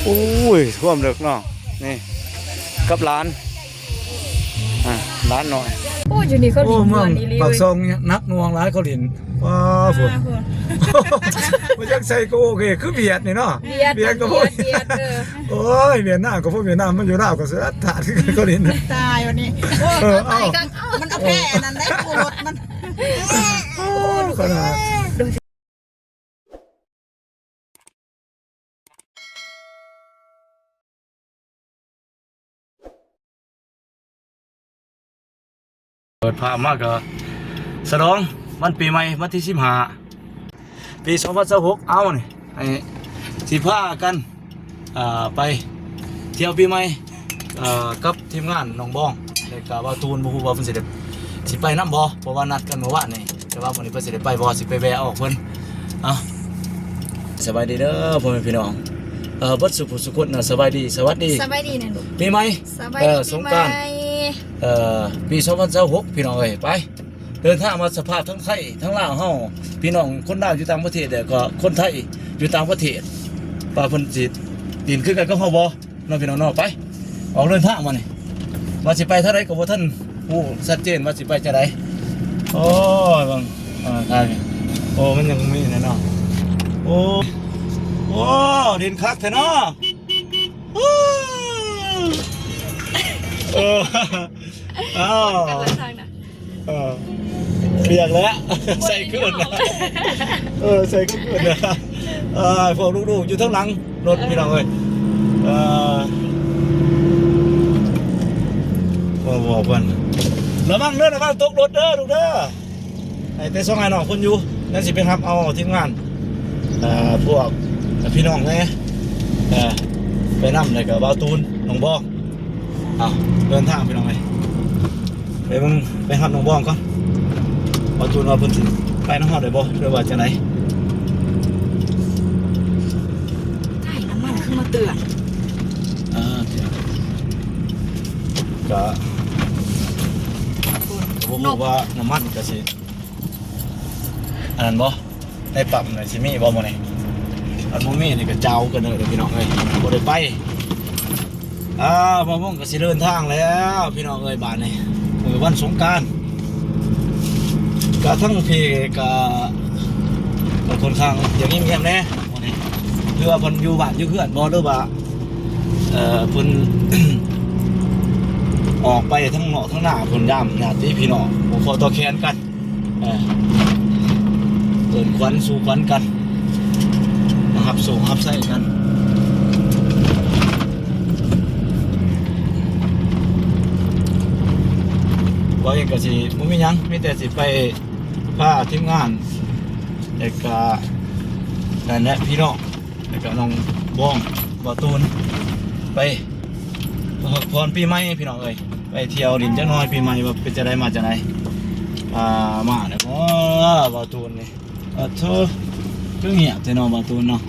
อุ้ยท่วมเด็กเนาะนี่กับร้านร้านหน่อยโอ้อยู่นี่เขาดิน เมือง นี่เลย ปากซองนักนวงร้านเขาดินว้าวฝนมันยังใส่ก็โอเคคือเบียดนี่เนาะเบียดก็พวกโอ้ยเวียดนามก็พวกเวียดนามมันอยู่ลาวก็เสือถาดเขาดินตายวันนี้มันเอาแค่นั้นได้กูรถมันขนาดเปิดภาพมากก็สลองวันปีใหม่วันที่15ปี2026เอานี่ให้สิพากันไปเที่ยวปีใหม่กับทีมงานน้องบ้องแล้วก็ว่าตูนบ่ฮู้ว่าเพิ่นสิไปนำบ่เพราะว่านัดกันเมื่อวานนี่แต่ว่าวันนี้เพิ่นสิได้ไปบ่สิไปแวะออกเพิ่นสบายดีเด้อพ่อแม่พี่น้องเบิดสุขสุขคนน่ะสบายดีสวัสดีนะลูกปีใหม่สงกรานต์ปี2026พี่น้องเอ้ยไปเดินทางมาสภาพทั้งไทยทั้งลาวเฮาพี่น้องคนลาวอยู่ต่างประเทศแต่ก็คนไทยอยู่ต่างประเทศว่าเพิ่นสิดินขึ้นกันก็เฮาบ่น้องพี่น้องเนาะไปออกเดินทางมานี่ว่าสิไปเท่าใดก็บ่ทันฮู้ชัดเจนว่าสิไปจังได๋โอ้ยบางทางโอ้มันยังมีเนาะโอ้ดินคักแท้เนาะอ้าวเปียกแล้วใส่ขึ้นนะใส่ขึ้นนะพวกลูกๆอยู่ทั้งหลังรถพี่น้องเลยบอกกันระวังเด้อระวังตกรถเด้อลูกเด้อไอ้แต่สองไอ้น้องคนอยู่นั่นสิไปรับเอาทีมงานพวกพี่น้องไงไปนั่งเลยกับบ่าวตูนน้องบ้องเดินทางพี่น้องเลยไปรับน้องบ้องก่อนบ่าวตูนว่าเพิ่นสิไปน้ำหอดได้บ่หรือว่าจังได๋ใช่น้ำมันขึ้นมาเตือนก็ผมบอกว่าน้ำมันก็สิอันนั้นบ่ในปั๊มน่ะสิมีบ่มื้อนี้อันบ่มีนี่ก็เจ้ากันเด้อพี่น้องเอ้ยบ่ได้ไปพ่อผมก็สิเดินทางแล้วพี่น้องเอ้ยบ้านนี้มื้อวันสงกรานต์ก็ทั้งพี่ก็ค่อนข้างอย่างเงียบๆแน่มื้อนี้หรือว่าเพิ่นอยู่บ้านอยู่เฮือนบ่หรือว่าเพิ่น ออกไปทั้งนอกทั้งหน้าคนย่ำญาติพี่น้องผมขอตัวแขนกันเดินควันสู่ควันกันนะครับส่งฮับใส่กันบอกเองก็สิมึงมียังมีแต่สิไปพาทีมงานเอกนั่นแหละพี่น้องเอกน้องบ้องบ่อตูนไปพรปีใหม่พี่น้องเอ้ยไปเที่ยวดินจังน้อยปีใหม่ว่าเป็นจะได้มาจากไหนมาเนี่ยบาตูนนี่เธอก็เงียบแต่นอนบาตูนเนาะ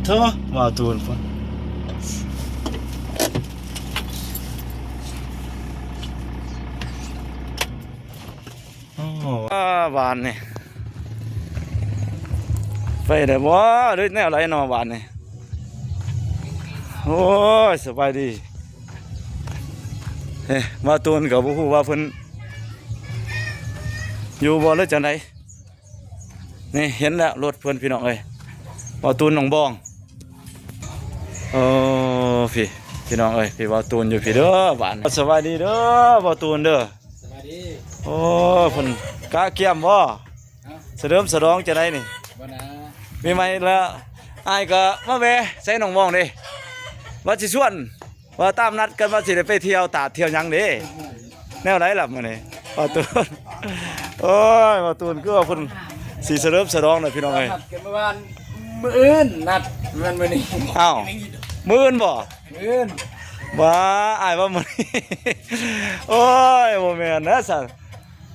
เธอบาตูนคนบานนี่ไปเดี๋ยวว่าหรือแนวไรนอนบานนี่โอ้ยสบายดีเฮ้มาตูนกับผู้ว่าเพิ่นอยู่บ่หรือจังไดนี่เห็นแล้วรถเพิ่นพี่น้องเอ้ยมาตูนหนองบองโอ้พี่น้องเอ้ยพี่มาตูนอยู่พี่เด้อบ้านสบายดีเด้อมาตูนเด้อสบายดีโอ้เพิ่นกะเกียมบ่เสริมสรองจังไดนี่บ่นะมีไหมแล้วอ้ายก็มาแวะใส่หนองบองเด้ว่าสิชวนว่าตามนัดกันว่าสิได้ไปเที่ยวตาดเที่ยวยังเด้แนวไหนล่ะมื้อนี้บ่ตูนโอ้ยบ่ตูนคือว่าเพิ่นสิเสริมสรองน่ะพี่น้องเอ้ยกันเมื่อวานมื้ออื่นนัดมันมื้อนี้อ้าวมื้ออื่นบ่มื้ออื่นบ่อ้ายว่ามื้อนี้โอ้ยบ่แม่นนะซั่น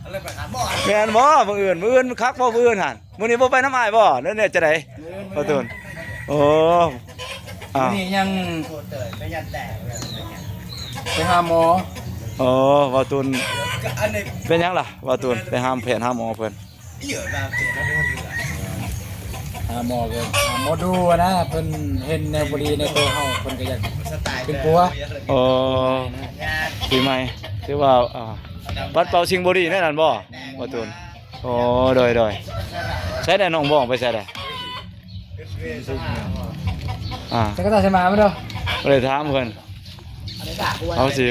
อะไรไปหาบ่แม่นบ่มื้ออื่นคักบ่มื้ออื่นหั่นมื้อนี้บ่ไปน้ำอ้ายบ่เนี่ยจะได้บ่ตูนโอ้นี่ยังไปหาหมอวาตูนเป็นยังล่ะวาตูนไปห้ามแผนห้ามหมอเพิ่น หาหมอกันหาหมอดูนะเพิ่นเห็นแนวบ่ดีในตัวเฮาเพิ่นก็อยากเป็นปัว โอ้ปีใหม่ถือว่าปัดเป่าสิ่งบ่ดีแน่นั่นบ่บ่ตูนโอ้โดยใช้ได้น้องบ้องไปใช้ได้จะก็ต้องใช้มาบ่เด้อ บ่ได้ถามเพิ่นเอาสิ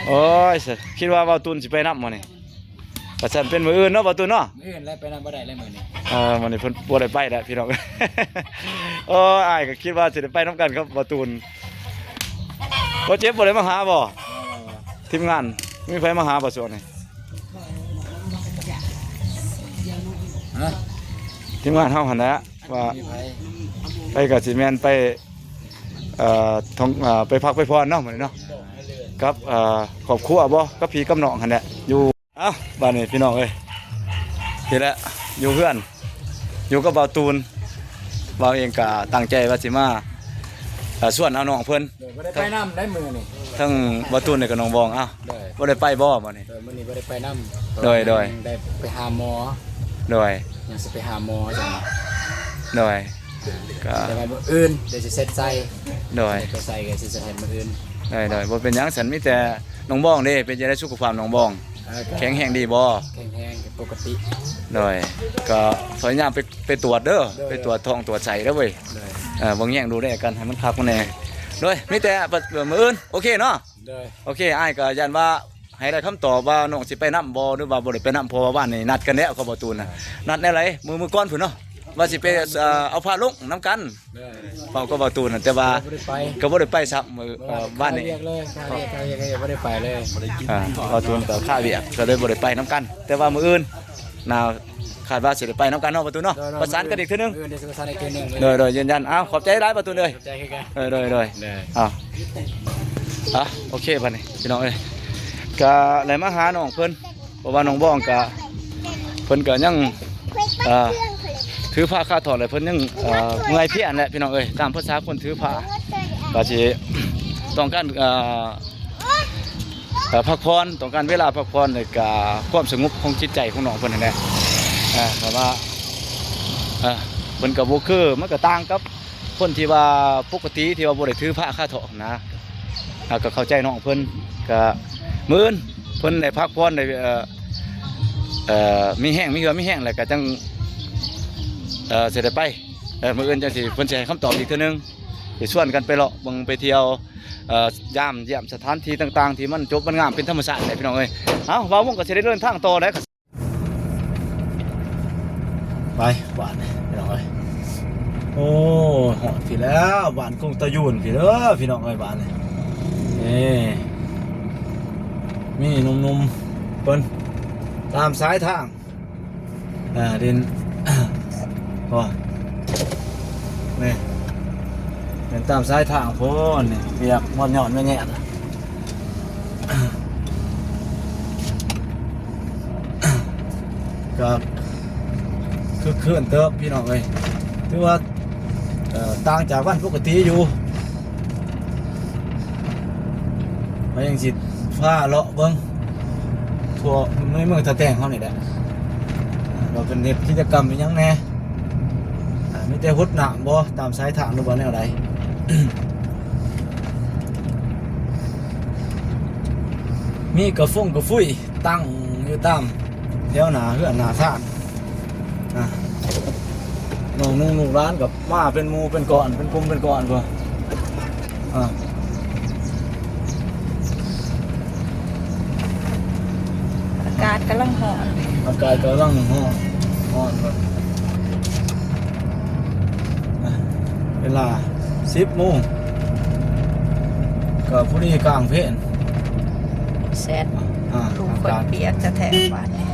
โอ้ยคิดว่าเว้าตูนสิไปนำบ่นี่ก็ซั่นเป็นมื้ออื่นเนาะบ่ตูนเนาะ มื้ออื่นแล้วไปนำบ่ได้เลยมื้อนี้ วันนี้เพิ่นบ่ได้ไปแล้วพี่น้อง โอ้อ้ายก็คิดว่าสิได้ไปนํกันครับบ่ตูนบ่เจ็บบ่ได้มาหาบ่ทีมงานมีไผมาหาบ่ส่วนนี่ ฮะ ทีมงานเฮาหั่นแหละว่า มีไผ ไปกับสิแม่นไปท่องไปพักไปพรเนาะมื้อนี้เนาะกับครอบครัวบ่กับพี่กับน้องหั่นแหละอยู่เอ้าบ้านนี้พี่น้องเอ้ยเฮ็ดแล้วอยู่เพื่อนอยู่กับบ่าวตูนบ่าวเองก็ตั้งใจว่าสิมาส่วนเอาน้องเพิ่น เดี๋ยวบ่ได้ไปนำได้มื้อนี่ ทั้งบ่าวตูนนี่ก็น้องบองเอ้า ได้ บ่ได้ไปบ่มื้อนี้ เดี๋ยวมื้อนี้บ่ได้ไปนำ โดย ได้ไปหาหมอ โดย ยังสิไปหาหมอจัง โดยก็ แต่ว่ามื้ออื่นเดี๋ยวสิเซ็ตใส่ โดย ไปใส่ก็สิเซ็ตมื้ออื่น โดยบ่เป็นหยังฉันมีแต่น้องบองเด้เป็นจังได๋สุขภาพน้องบองแข็งแรงดีบ่ แข็งแรงปกติ โดยก็พยายามไปตรวจเด้อไปตรวจท้องตรวจไส้เด้อเว้ย เลย บางอย่างดูได้กันให้มันคักมันแน่โดยมีแต่มื้ออื่นโอเคเนาะ เลย โอเคอ้ายก็ยันว่าให้ได้คำตอบว่าน้องสิไปนำบ่หรือว่าบ่ได้ไปนำเพราะว่าบ้านนี่นัดกันแล้วกับบ่ตูนน่ะนัดแนวไหนมื้อก่อนพุ่นเนาะว่าสิไปเอาผ้าลงนํกัน เลย เฝ้ากับบ่ตูนน่ะแต่ว่า บ่ได้ไป ก็บ่ได้ไปซักมื้อบ้านนี่ เรียกเลยข้าเรียกก็บ่ได้ไปเลยบ่ได้กิน บ่ตูนก็ค่าเวียกก็เลยบ่ได้ไปนํกัน แต่ว่ามื้ออื่นน่าคาดว่าสิได้ไปนํกันเนาะบ่ตูนเนาะประสานกันอีกเทื่อนึง เดี๋ยวจะประสานอีกทีหนึงเลย โดยยืนยันอ้าวขอบใจหลายบ่ตูนเอ้ย ใจคือกัน โดย เลย อ้าวโอเคบัดนี้พี่น้องเอ้ยก็เลยมาหาน้องเพิ่นเพราะว่าน้องบ้องก็เพิ่นก็ยังถือผ้าคาถอดเลยเพิ่นยังเมื่อยเพลียนั่นแหละพี่น้องเอ้ยตามภาษาคนถือผ้าก็สิต้องการพักผ่อนต้องการเวลาพักผ่อนเลยก็ความสงบของจิตใจของน้องเพิ่นนั่นแหละเพราะว่าเพิ่นก็บ่คือมันก็ต่างกับคนที่ว่าปกติที่ว่าบ่ได้ถือผ้าคาถอดนะก็เข้าใจน้องเพิ่นก็มื้ออื่นเพิ่นได้พักผ่อนได้มีแห้งมีเหือมีแห้งแล้วก็จังสิได้ไปมื้ออื่นจังสิเพิ่นสิให้คำตอบอีกเทื่อนึงสิชวนกันไปเลาะเบิ่งไปเที่ยวยามเยี่ยมสถานที่ต่างๆที่มันจบมันงามเป็นธรรมชาติได้พี่น้องเอ้ยเอ้าว่าวงก็สิได้เดินทางต่อได้ไปบ้านพี่น้องเอ้ยโอ้ฮอดพี่แล้วบ้านกงตะยูนพี่เด้อพี่น้องเอ้ยบ้านนี่มีหนุ่มๆเพิ่นตามสายทางดิน ก็นี่เป็นตามสายทางพ้นนี่เปียกมอดหย่อนไม่แง่นะ ก็คือเคลื่อนเติบพี่น้องเลยถือว่าต่างจากวันปกติอยู่มายังสิฟ้าเลาะเบิ้งทั่วในเมืองตะแตงเขานี่แหละเราเป็นเด็กกิจกรรมเป็นยังแน่มีแต่หุดหนักบ่ตามสายทางหรือว่าแนวใด มีกระฟงกระฟุ้ยตั้งอยู่ตามแถวหนาเฮือนหนาทางน้องนุ่งลูกร้านกับมาเป็นหมูเป็นก้อนเป็นกลุ่มเป็นก้อนบ่อากาศกำลังร้อน อากาศกำลังร้อนบ่เวลา 10 โมงก็ผู้นี้กลางเพลน แซดลูกคนเปียกจะแทงบ้านนี่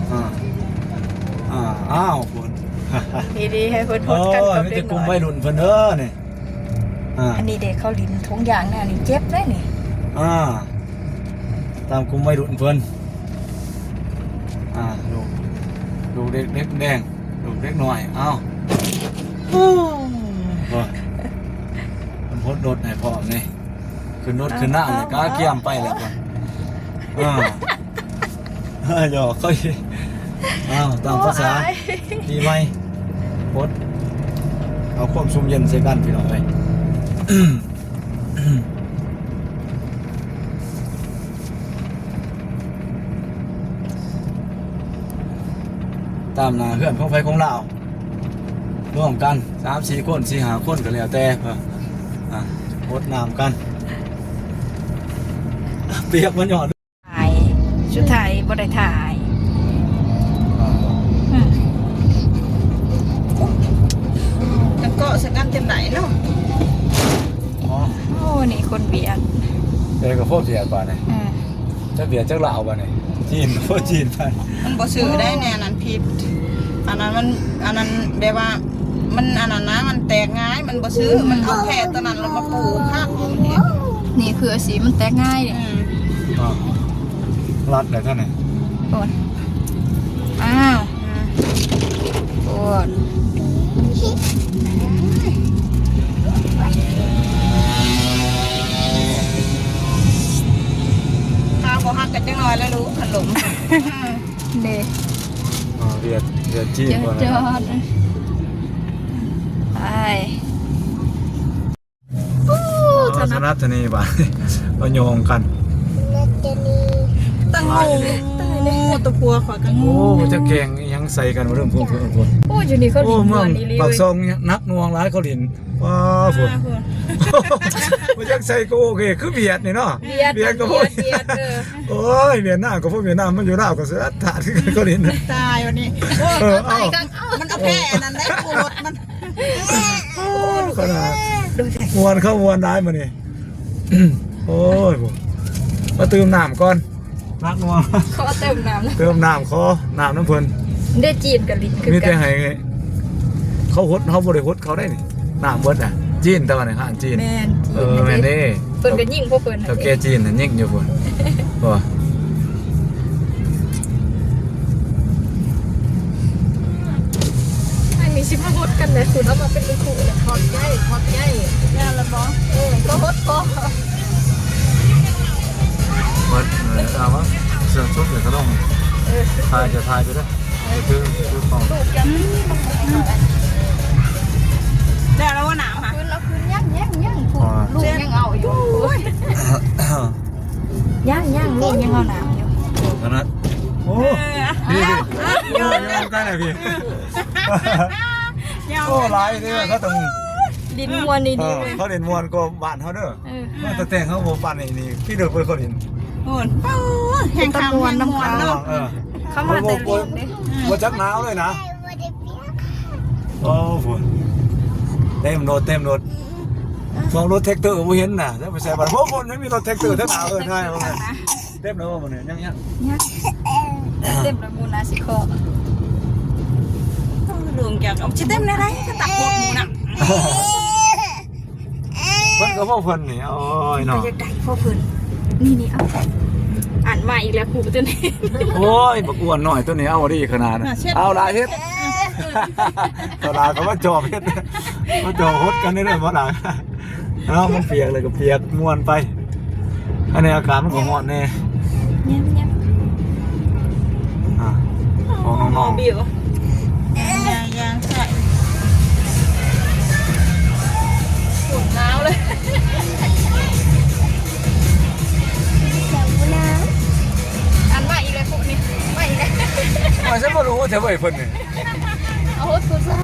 อ้าวฝน ดีๆให้เพิ่นพดกันกับ มี เด็ แต่ ก กลุ่ม น้อ วั ย ยรุ่นเพิ่นเด้อนี่อันนี้เด็กเขาลิ้นทุงยางหน้านี่เจ็บได้นี่ ตามกลุ่มวัยรุ่นเพิ่นลูกเด็กเล็กแดงลูกเล็กน้อยอ้าวมันพดรถให้พร้อมนี่ขึ้นรถขึ้นหน้านี่กาเกี่ยมไปแล้วก่อนหยอกค่อยตามภาษาดีไหมพด เอาความซุ่มเย็นใส่กันพี่น้องเอ้ย ตามหน้าเพื่อนของไฟของเราร่วมกัน3-4 คน4-5 คนก็แล้วแต่โคตรน้ำกันเปียกมันหยอด ถ่ายชุดไทยบ่ได้ถ่ายอืม แล้วก็สกันเต็มไหนเนาะ อ๋อ โอ้นี่คนเบียด เด็กกับพวกเบียดป่ะเนี่ย อ่า จะเบียดจักเหล่าป่ะเนี่ยจีนพวกจีนไป มันบ่ซื้อได้แน่นั้นผิดอันนั้นแบบว่ามันอันนั้นนะมันแตกง่ายมันบ่ซื้อมันเอาแค่ตอนนั้นแล้วมาปลูกข้างของมันเอง นี่คือสีมันแตกง่ายเนี่ย อ๋อรัดเลยท่านเนี่ย โอนอ้าวโอน ข้าวบ่ฮักกันจังน้อยแล้วรู้ขนม เด็ก อ๋อเบียดจีน เจอ ป่ะ จ เนี่ย อดไป สนับทนีป่ะเราโยงกัน ตั้งงูตะพัวขอยกันงู โอ้จะแกงยังใส่กันเรื่องพวกพวก โอ้อยู่นี่เขา โอ้ ดี เมือง ดีเลย ปากซองนักนวงร้ายเขาหลินว้าฝนมันยังใส่ก็โอเคคือเบียดนี่เนาะ เบียด ก็พวก เบียดโอ้ยเวียดนามก็พวกเวียดนามมันอยู่ลาวก็เสือถาดเขาหลิน ตายวันนี้ เอ้า มันเอาแค่อันนั้นได้ปวดมัน ขนาดมวนเข้ามวนได้มานี่โอ้ยมาเติมน้ำก่อนนักนวง เขาเติมน้ำนะ เติมน้ำคอน้ำน้ำเพลิน ได้จีนกับลิ้นคือ มี กั แต่ น ให้เขาฮดเขาบริฮดเขาได้นี่น้ำเบิดอ่ะจีนแต่ว่าในห้างจีน แมน แม่นเด้ เพิ่นก็ยิ่งพวกเพิ่น ถ้าแกจีนน่ะยิ่งอยู่พุ่นบ่ ให้มีชิมฮดกันเลยคุณเอามาเป็นคู่เลยฮอดใหญ่งานละบ่ ก็ฮดก็ เบิดเอาวะเสือชุบเดี๋ยวก็ต้องถ่ายจะถ่ายไปเด้อคือของ ถูกกัน แล้วว่าหนาวค่ะ คืนเราคืนย่างพูดลูกยังเอาอยู่ย่างลูกยังเอาหนาวอยู่ ขนาดโอ้พี่โอ้ยอมกันเลยพี่โอ้หลายนี่เขาต้อง ดินมวนนี่ดีเลย เขาเล่นมวนก็บ้านเขาเด้อมันแต่งเขาบ่บ้านนี่พี่เด้อเพิ่นเขาเล่น โอ้ยแห่งคำแห่งมวนเนาะ เขามาแต่เรียนเด้ บ่จักหนาวเลยนะโอ้ฝนเต็มรถมองรถแท็กเตอร์บ่เห็นน่ะจะไปใส่บัตรโอ้คนไม่มีรถแท็กเตอร์ทั้งหนาวเลยใช่บ่เต็มแล้วบ่เนี่ยยัง เนี่ยเต็มระมูนาสิโค หลวงแกเอาชิเต็มได้ไรจะตักพวกหมูน่ะ เพิ่นก็พ่อเพิ่นนี่โอ้ยเนาะ อยากได้พ่อเพิ่นนี่เอาอ่านมาอีกแล้วครูตัวนี้ โอ้ยบักอ้วนหน่อยตัวนี้เอาดีขนาดน่ะเอาหลายเฮ็ดตลาดก็ว่าจอบเฮ็ดมาจอบฮดกันได้เลยบ่ล่ะเอ้ามันเปียกเลยก็เปียกม่วนไปอันนี้อากาศมันก็ร้อนแน่ เนี่ย ของน้องๆ บิวยังใส่ ฝุ่นหนาวเลยอ่านมาอีกแล้วครูนี่มาอีกแล้ว ว่าฉันบ่รู้ว่าจะไปเพิ่นนี่ เอาโหดสุดซะ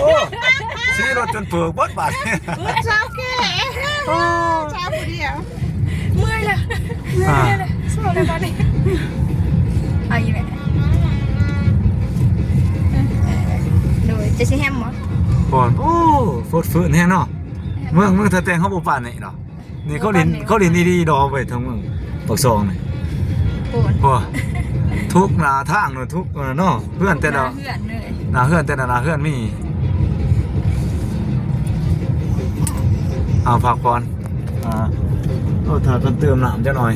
โอ้ซื้อรถจนเปลือกบดบาด เช้าแก่เช้าผู้เดียว เมื่อยเลยสอบเลยตอนนี้เอาอีกแล้วโดยจะใช้แฮมมั้ง ก่อนโอ้ฟดฟื้นแฮงเนาะเมืองถ้าแต่งเขาบ่ปานนี่เนาะนี่เขาเล่นดีๆดอกไว้ทั้งเมืองปักซองนี่ โอน บ่ทุกหน้าทางเนาะทุกเนาะเพื่อนแต่ละ เพื่อนเลย หน้าเพื่อนแต่ละหน้าเพื่อนมีเอาพักก่อนเอาถ้ากันเติมน้ำจักหน่อย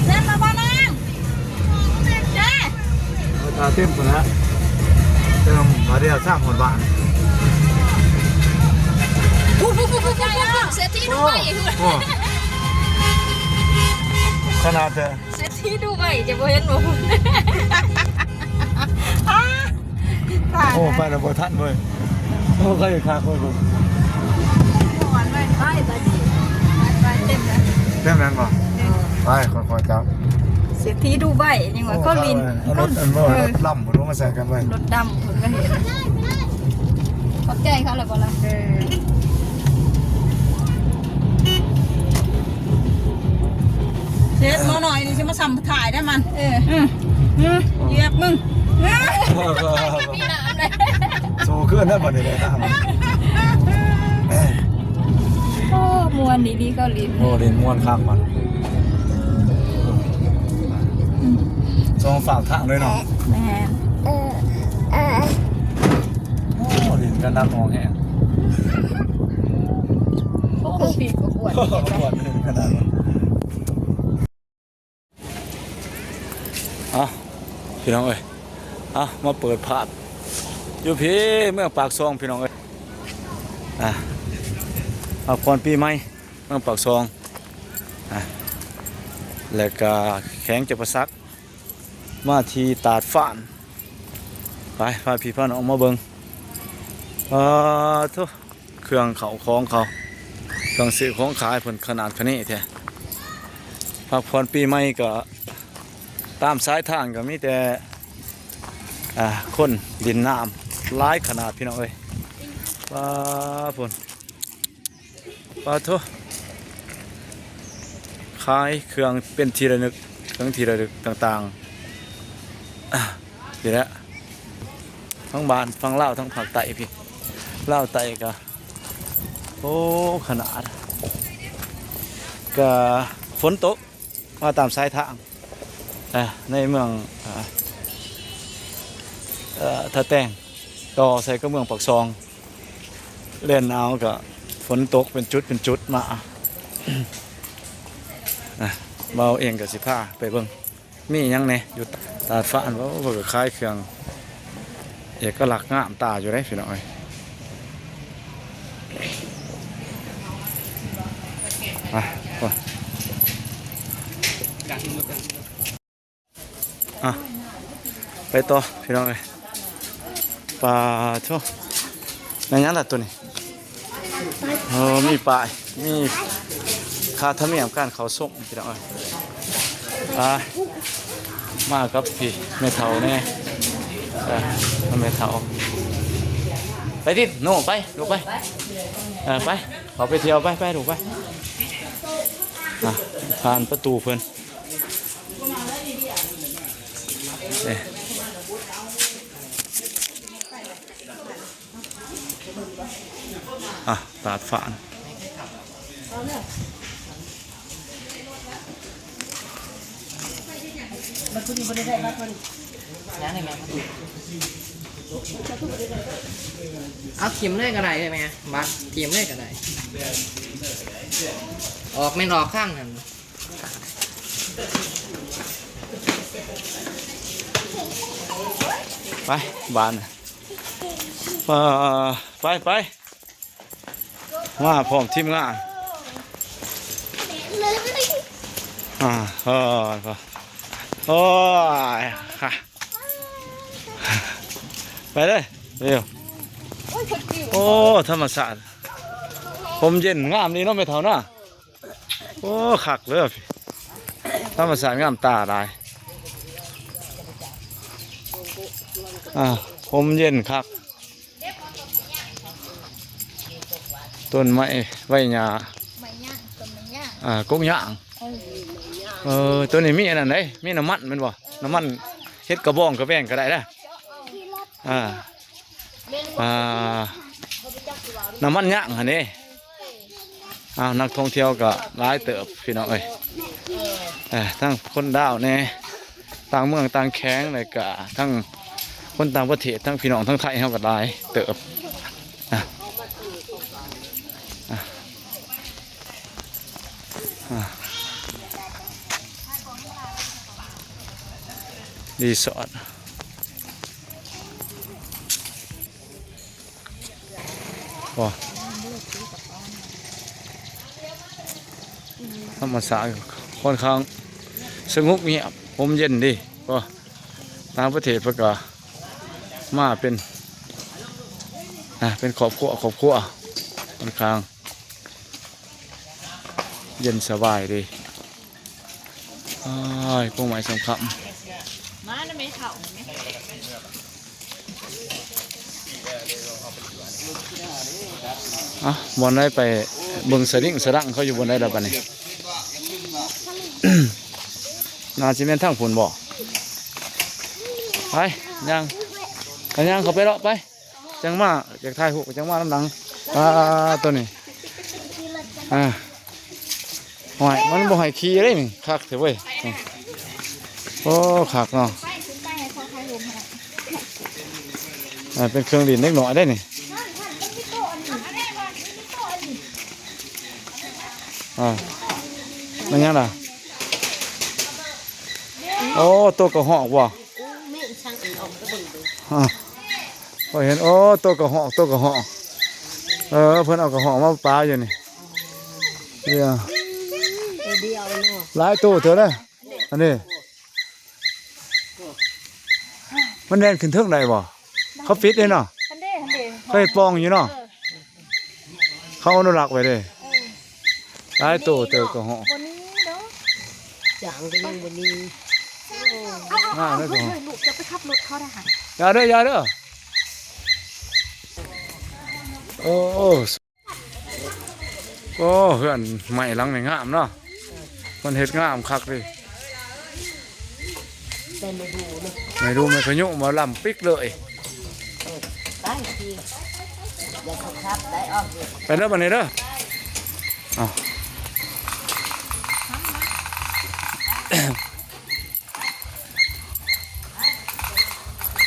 เล่นมาบ้านนางเจ๊ เอาเต็มพุ่นนะเติมมาเดียว3คนบ้าน เสียที่ด้วย โอ้ ขนาดเธอ เซตที่ดูใบจะบ่เห็นบ่ โอ้ไปแล้วบ่ทันเว้ยโอ้ก็อยู่ข้างคนผม หวานไปไปตาดีไปเต็มแล้ว เต็มนั้นบ่ไปค่อยๆจับ เซตที่ดูใบยังว่าเขาลิน รถอันบ่รถล่ำบ่รู้มาใส่กันเว้ย รถดำผมก็เห็นขอบใจเขาเลยบ่ล่ะ เช็ดมาหน่อยนี่สิมาสัมถ่ายได้มันเหยียบมึง มีน้ำเลย สู้ขึ้นได้บ่ได้เลยนะ โอ้มวนดีๆเกาหลี โอ้เล่นม่วนคักมันส่งฝากทางเลยเนาะ แม่ โอ้เล่นกันนักมองแฮง โอ้ปีกก็ปวด ปวดเลยขนาดนั้นพี่น้องเอ้ยมาเปิดภาพอยู่พี่เมืองปากซองพี่น้องเอ้ยพักผ่อนปีใหม่เมืองปากซองแล้วก็แข็งจะประซักมาที่ตาดฟ้านไปพาพี่พาน้องมาเบิ่งทุกเครื่องเขาของเขาเครื่องซื้อของขายผลขนาดขนาดแท้พักผ่อนปีใหม่ก็ตามสายทางก็มีแต่คนดินน้ำหลายขนาดพี่น้องเอ้ยปลาผลปลาทุขายเครื่องเป็นทีระลึกเครื่องทีระลึกต่างๆนี่แหละทั้งบ้านฝั่งลาวทั้งภาคใต้พี่ลาวใต้ก็โอ้ขนาดก็ฝนตกมาตามสายทางในเมืองท่าแตงต่อใส่ก็เมืองปากซองเล่นเอาก็ฝนตกเป็นจุดมาเบาเองกับสิผ้าไปเบิ่งมียังไงอยู่ตาดฟ้านว่าเบิกคล้ายเครื่องเอกลักษณ์งามตาอยู่ได้พี่น้อยไปต่อพี่น้องเลยปลาโชในนั้นแหละตัวนี้มีปลามีคาทำเนียมการเขาส่งพี่น้องเลยมากับพี่แม่เฒ่าแน่แม่เฒ่าไปดิโน่ไปลูกไปไปเขาไปเที่ยวไปลูกไปผ่านประตูเพื่อนตาดฝานเอาเข็มเลยก็ได้ใช่ไหมบัดเข็มเลยก็ได้ออกไม่ออกข้างนั่น ไปบ้านไปมาพร้อมทีมงานโอ้ยค่ะไปเลยเร็วโอ้ธรรมศาสตร์ผมเย็นงามนี่เนาะไม่เท่าน่ะโอ้ขักเลยธรรมศาสตร์งามตาได้ผมเย็นคักต้นไม้ใบหญ้ากุ้งย่างตัวนี้มีอันนั้นได้มีน้ำมันมันบ่น้ำมันเฮ็ดกระบองกระแบงก็ได้นะน้ำมันย่างอันนี้นักท่องเที่ยวก็หลายเติบพี่น้องเอ้ยทั้งคนดาวแน่ต่างเมืองต่างแข้งเลยก็ทั้งคนต่างประเทศทั้งพี่น้องทั้งไทยเขาก็หลายเติบรีสอร์ทธรรมศาสตร์ค่อนข้าง สงบเงียบลมเย็นดีก็ต่างประเทศเพิ่นก็มาเป็นครอบครัวค่อนข้างเย็นสบายดีพวกไม้สำคัญมาได้ไหมเขาบนได้ไปเบิ่งสลิ่งสลังเขาอยู่บนได้แล้วปะนี่ นาจิเมนทั้งผุนบ่ไปย่างเขาไปเลาะไปจังมาจากท้ายหุบจังมาน้ำหลังตัวนี้หอยมันบ่หอยขี้เลยนี่คักเถอะเว้ยโอ้คักเนาะเป็นเครื่องดินเล็กหน่อยได้นี่มันยังล่ะโอ้ตัวกระหอกว่ะพอเห็นโอ้ตัวกระหอกเพิ่นเอากระหอกมาปลาอยู่นี่เดี๋ยวหลายตัวเถอะนะอันนี้มันแดนขึ้นเทิงได้บ่เขาปิดเลยเนาะเขาให้ปองอยู่เนาะเขาอนุรักษ์ไว้เลยหลายตัวเจอกระหอกจางก็ยังบนนี้ ลูกจะไปขับรถเขาได้ค่ะอย่าเด้อโอ้เพื่อนใหม่หลังในงามเนาะมันเห็ดงามคักเลยไม่ดูไม่ขยุมาลำปิกเลยไปเด้อบันนี้เด้อ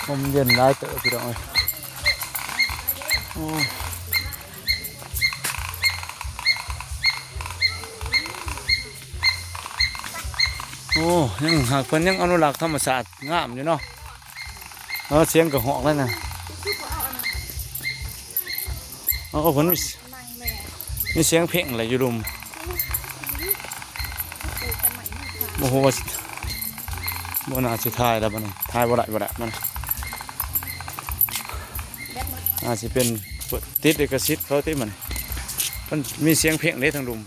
ผมเย็นได้เต๋อพี่น้องเอ้ยยังหากเพิ่นยังอนุรักษ์ธรรมชาติงามอยู่เนาะเสียงกระหอกแล้วนะเพิ่นมีเสียงเพลงอะไรอยู่รุมโอ้โหบ่น่าสิทายแล้วมันทายบ่ได้มันน่าสิเป็นติดเอกสิทธิ์เขาที่มันมีเสียงเพลงได้ทั้งรุม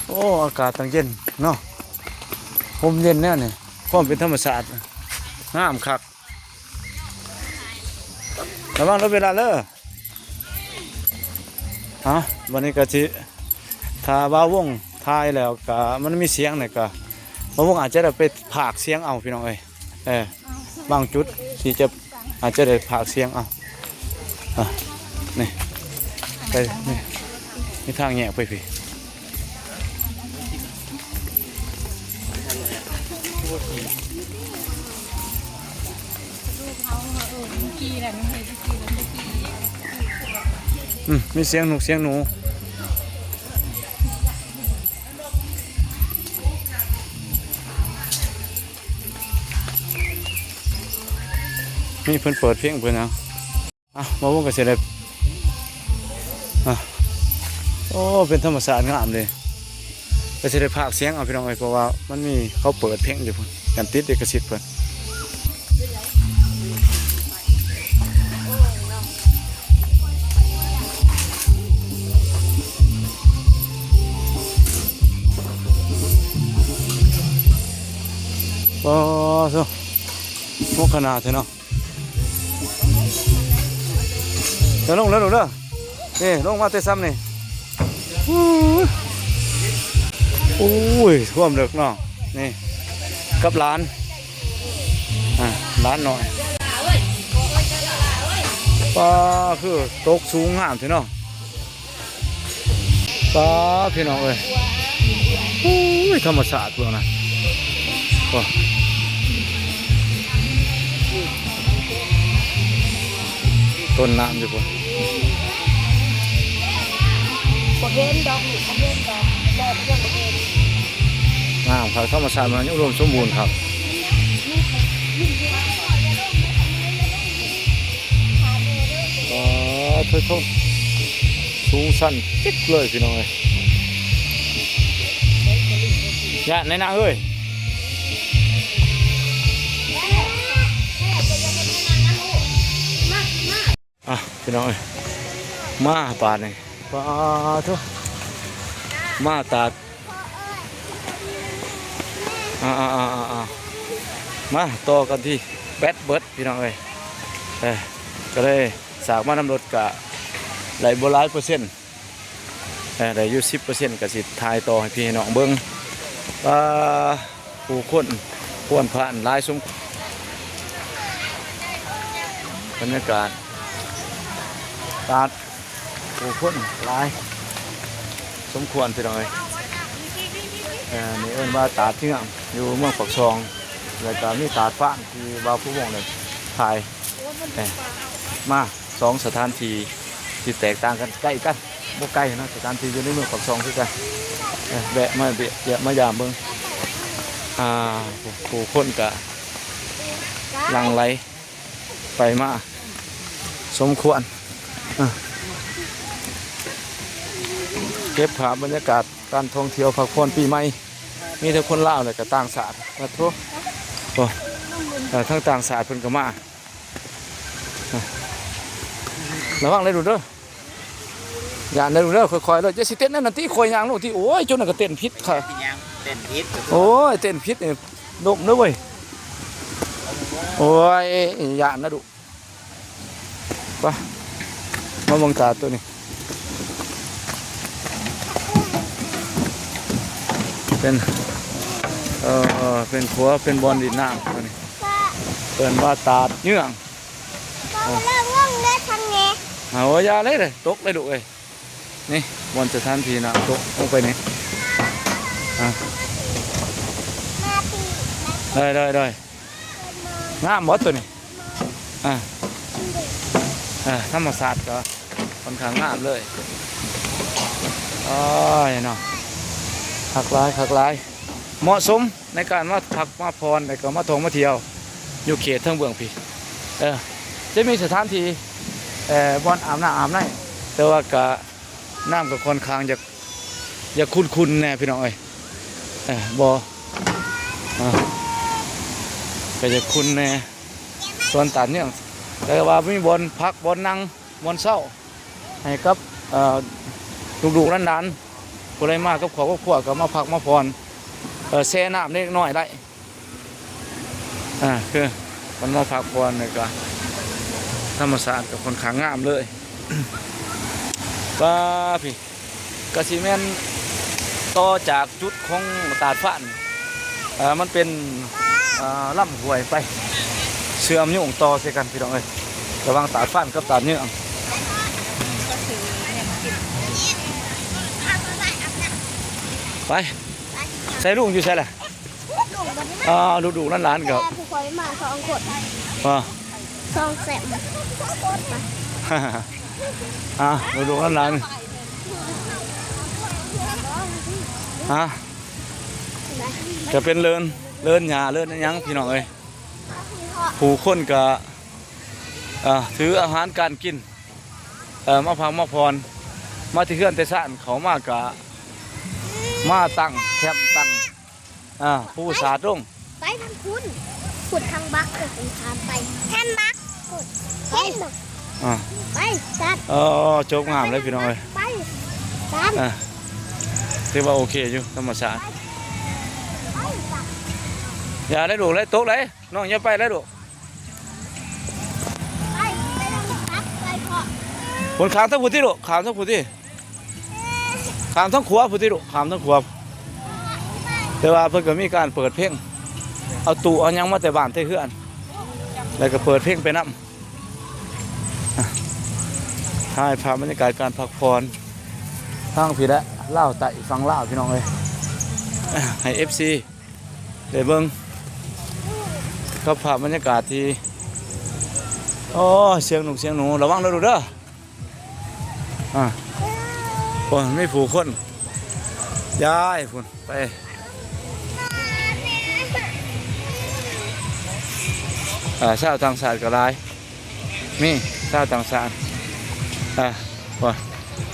โอ้อากาศตั้งเย็นเนาะลมเย็นแน่เนี่ยความเป็นธรรมชาติงามคักระวังรถเวลาเลยวันนี้ก็สิถ้าบ่าวงทายแล้วก็มันมีเสียงเนี่ยก็บ่าวงอาจจะได้ไปผากเสียงเอาพี่น้องเอ้ยบางจุดที่จะอาจจะได้ผากเสียงเอานี่ไปนี่ทางแยกไปพี่มีเสียงหนูนี่เพิ่นเปิดเพลงเพิ่นนะมาว่งกันเสร็จเลยโอ้เป็นธรรมชาติงามเลยก็จะได้พากเสียงเอาพี่น้องเพราะว่ามันมีเขาเปิดเพลงอยู่เพิ่นกันติดเอกสิทธิ์เพิ่นโมขนาดเถอะเนาะเดี๋ยวลงแล้วดูเด้อนี่ลงมาเตะซ้ำนี่ท่วมเด็กเนาะนี่กับร้านร้านหน่อยปลาคือตกสูงงามเถอะเนาะปลาพี่น้องเอ้ยธรรมชาติพวกนั้นต้นน้ำอยู่ป่ะงามครับธรรมชาติมันยังรวมสมบูรณ์ครับเท่าสูงสั้นจิ๊กเลยพี่น้องเลย อย่าในนาเอ้ยอ่ะพี่น้องเอ้ยมาปาดนี่ปาดทุกมาตาดมาต่อกันที่แบดเบิร์ดพี่น้องเอ้ยก็เลยสากมานำรถกะไหลโบราณ%ได้อยู่10%กับสิทายต่อให้พี่น้องเบิ้งผู้คนควรผ่านหลายสมบรรยากาศตาดผู้คนหลายสมควรพี่น้องเอ้ยนี่เอิ้นว่าตาดเที่ยงอยู่เมืองปักซองแล้วก็มีตาดฟ้านที่บ่าวผู้วงเลยถ่ายมา2สถานที่ที่แตกต่างกันใกล้กันบ่ไกลนะสถานที่อยู่ในเมืองปักซองคือกันแวะมาเบียมายามเบิ่งผู้คนก็หลั่งไหลไปมาสมควรเก็บภาพบรรยากาศการท่องเที่ยวพักผ่อนปีใหม่มีแต่คนลาวเลยกับต่างชาตินะทุกทั้งต่างชาติเพิ่นก็มาระวังเลยดูเด้ออย่าเลยดูเด้อค่อยๆเลยจะสิเต้นนั่นน่ะที่คอยยางลูกที่โอ้ยจนน่ะก็เต้นพิษค่ะเต้นพิษ โอ้ยเต้นพิษนี่ดมเด้อเว้ยโอ้ยอย่านะดุไปมาบังตาตัวนี้เป็นขัวเป็นบอลดินน้ำตัวนี้เปิดว่าตาดเยื่องเอายาเลยตกเลยดุเลยนี่บอลสถานที่นะตกลงไปนี่ได้งามหมดตัวนี้ธรรมศาสตร์ก็ค่อนข้างงามเลยเนาะหักลายเหมาะสมในการมาพักมาพรแต่ก็มาท่องมาเที่ยวอยู่เขตทั้งเบื้องพี่จะมีสถานที่บอนอาบน้ำแต่ว่าก็น้ำกับค่อนข้างอย่าคุ้นแน่พี่น้องเอ้ยบ่ก็จะคุ้นแน่ส่วนตัดเนี่ยแต่ว่ามีบอนพักบอนนั่งบอนเศร้าให้กับลูกๆร้านๆผู้ใดมากับครอบครัวก็มาพักมาพรแช่น้ำเล็กน้อยได้คือมันมาพักพรเลยก็ธรรมศาสตร์กับคนขางงามเลยว่าพี่กระสีแมนต่อจากจุดของตาดฟ้านมันเป็นลำห้วยไปเชื่อมโยงต่อเสียกันพี่น้องเอ้ยระหว่างตาดฟ้านกับตาดเนื้อไปใส่ลูกอยู่ใช่ไหมดูร้านกับผู้คอยมา2 คน2 แสนดูร้านจะเป็นเลินหญ้าเลินยังพี่น้องเอ้ยผู้คนก็ถืออาหารการกินมาพักมาพรมาที่เขื่อนแต่ซ่านเขามากะมาตั้งแคมป์ตั้งผู้สาดลงไปทางคุณขุดทางบักเลยเป็นทางไปแทนบักขุดไปจัดโจกงามเลยพี่น้องเลยไปจัดถือว่าโอเคอยู่ธรรมชาติอย่าได้ดูเลยตกเลยน้องอย่าไปเลยดูไปทางบักไปพอคนขามทั้งผู้ที่ดูขามทั้งผู้ที่ขามทั้งขวาผู้ที่ดูขามทั้งขวาแต่ว่าเพิ่งก็มีการเปิดเพลงเอาตู่เอายังมาแต่บ้านแต่เฮือนแล้วก็เปิดเพลงไปนำถ่ายภาพบรรยากาศการพักผ่อนทางพี่และเล่าไต่ฟังเล่าพี่น้องเลยให้ FC เดี๋ยวเบิ้งก็ภาพบรรยากาศที่เสียงหนูระวังเราดูเด้อโอ้ไม่ผูกคนย้ายพุ่นไปชาวต่างชาติก็หลายมีชาวต่างชาติ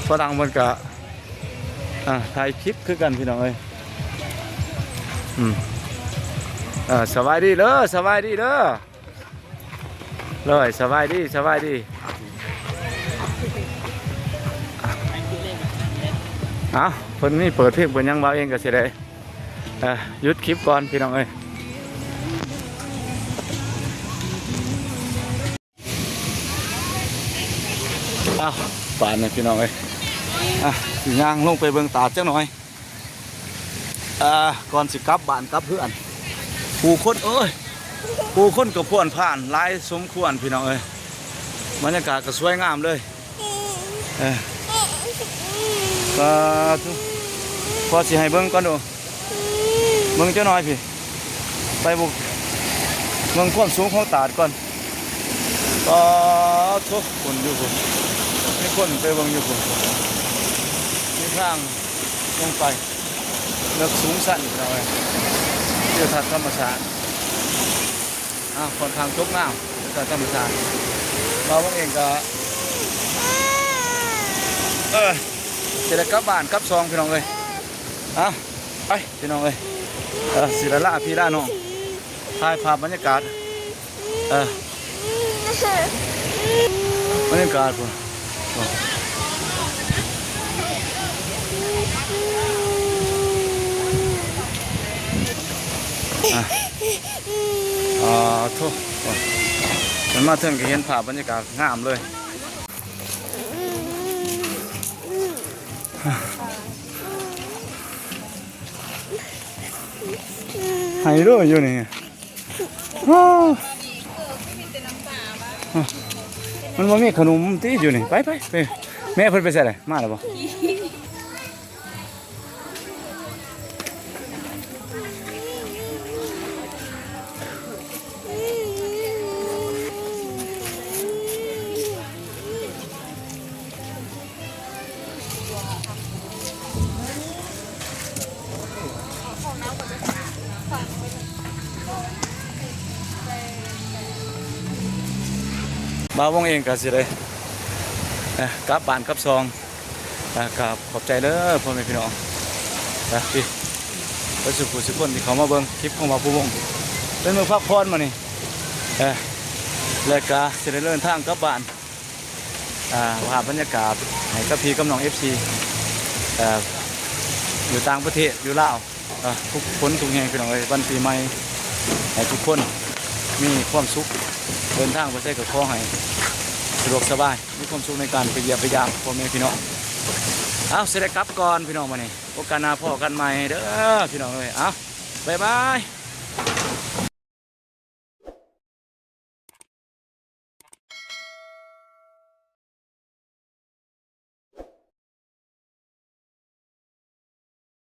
ฝรั่งมันก็ถ่ายคลิปคือกันพี่น้องเอ้ย สบายดีเด้อสบายดีเด้อเลยสบายดีสบายดีเอาเพิ่นนี่เปิดเพลงเพิ่นยังเบาเองก็สิได้หยุดคลิปก่อนพี่น้องเอ้ยเอาป่านนี่พี่น้องเอ้ยสิย่างลงไปเบิ่งตาดจังหน่อยก่อนสิกลับบ้านกลับเพื่อนผู้คนเอ้ยผู้คนก็พ่วนผ่านหลายสมควรพี่น้องเอ้ยบรรยากาศก็สวยงามเลยก็พอสิให้เบิ่งก่อนดูเบิ่งเจ้าน้อยพี่ไปบุกเบิ่งความสูงของตาดก่อนก็ทุกคนอยู่พุ่นมีคนไปเบิ่งอยู่พุ่นมีทางลงไปเลือกสูงสั้นพี่น้องเอ้ยเที่ยวทัศน์ธรรมชาติค่อนข้างจบงามเที่ยวทัศน์ธรรมชาติเราเองก็จะได้กลับบ้านกลับซองพี่น้องเลยไปพี่น้องเลยศิลาพี่ด้าน้องถ่ายภาพบรรยากาศบรรยากาศพุ่นทุกมันมาถึงก็เห็นภาพบรรยากาศงามเลยหายด้วยอยู่นี่มันว่ามีขนมที่อยู่นี่ไปแม่เพิ่นไปใส่อะไรมาแล้วบ่บ่าววงเองก็สิได้กลับบ้านกลับซองกับขอบใจเด้อพ่อแม่พี่น้องพี่ไปสุขุสุขคนที่เขามาเบิ่งคลิปของบ่าวผู้วงเป็นมือพักผ่อนมานี่แล้วก็สิได้เดินทางกลับบ้านภาพบรรยากาศให้กับพี่กับน้อง FC อยู่ต่างประเทศอยู่ลาวทุกคนทุกแห่งพี่น้องเอ้ยวันปีใหม่ให้ทุกคนมีความสุขเดินทางไปใช้กับข้อให้สะดวกสบายมีความสุขในการไปเยี่ยมไปยามพ่อแม่พี่น้องเสร็จกลับก่อนพี่น้องมานี่โอกาสหน้าพ่อกันใหม่เด้อพี่น้องเอ้ยบ๊ายบาย